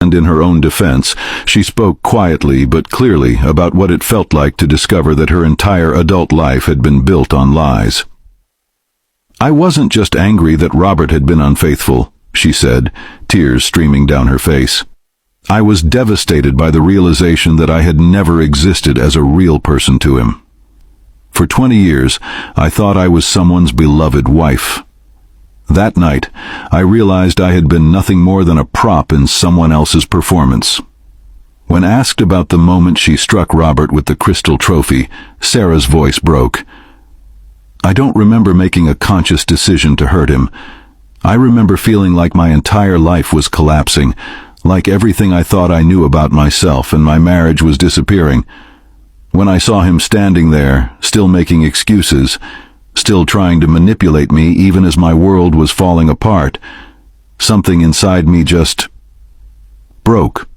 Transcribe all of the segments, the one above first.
And in her own defense, she spoke quietly but clearly about what it felt like to discover that her entire adult life had been built on lies. "I wasn't just angry that Robert had been unfaithful," she said, tears streaming down her face. "I was devastated by the realization that I had never existed as a real person to him. For 20 years, I thought I was someone's beloved wife. That night, I realized I had been nothing more than a prop in someone else's performance." When asked about the moment she struck Robert with the crystal trophy, Sarah's voice broke. "I don't remember making a conscious decision to hurt him. I remember feeling like my entire life was collapsing, like everything I thought I knew about myself and my marriage was disappearing. When I saw him standing there, still making excuses, still trying to manipulate me even as my world was falling apart, something inside me just broke."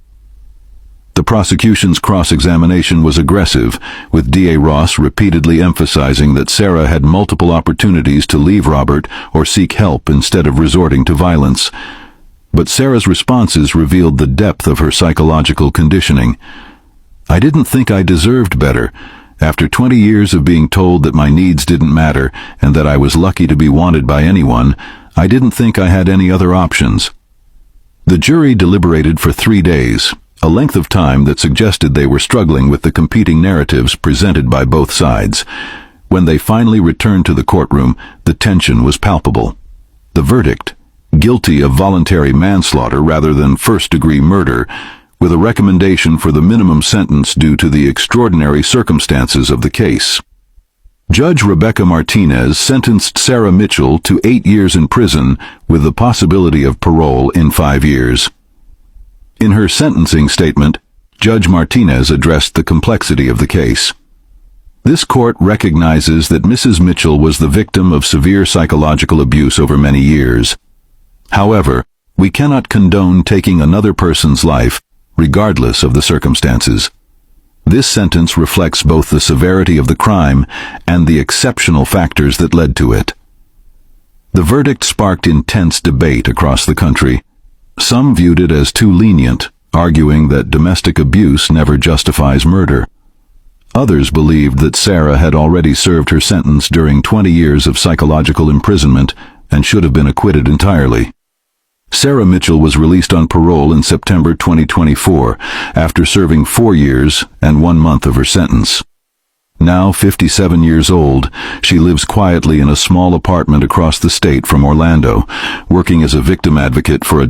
The prosecution's cross-examination was aggressive, with DA Ross repeatedly emphasizing that Sarah had multiple opportunities to leave Robert or seek help instead of resorting to violence. But Sarah's responses revealed the depth of her psychological conditioning. "I didn't think I deserved better. After 20 years of being told that my needs didn't matter and that I was lucky to be wanted by anyone, I didn't think I had any other options." The jury deliberated for 3 days, a length of time that suggested they were struggling with the competing narratives presented by both sides. When they finally returned to the courtroom, the tension was palpable. The verdict, guilty of voluntary manslaughter rather than first-degree murder, with a recommendation for the minimum sentence due to the extraordinary circumstances of the case. Judge Rebecca Martinez sentenced Sarah Mitchell to 8 years in prison with the possibility of parole in 5 years. In her sentencing statement, Judge Martinez addressed the complexity of the case. "This court recognizes that Mrs. Mitchell was the victim of severe psychological abuse over many years. However, we cannot condone taking another person's life, regardless of the circumstances. This sentence reflects both the severity of the crime and the exceptional factors that led to it." The verdict sparked intense debate across the country. Some viewed it as too lenient, arguing that domestic abuse never justifies murder. Others believed that Sarah had already served her sentence during 20 years of psychological imprisonment and should have been acquitted entirely. Sarah Mitchell was released on parole in September 2024 after serving 4 years and 1 month of her sentence. Now 57 years old, she lives quietly in a small apartment across the state from Orlando, working as a victim advocate for a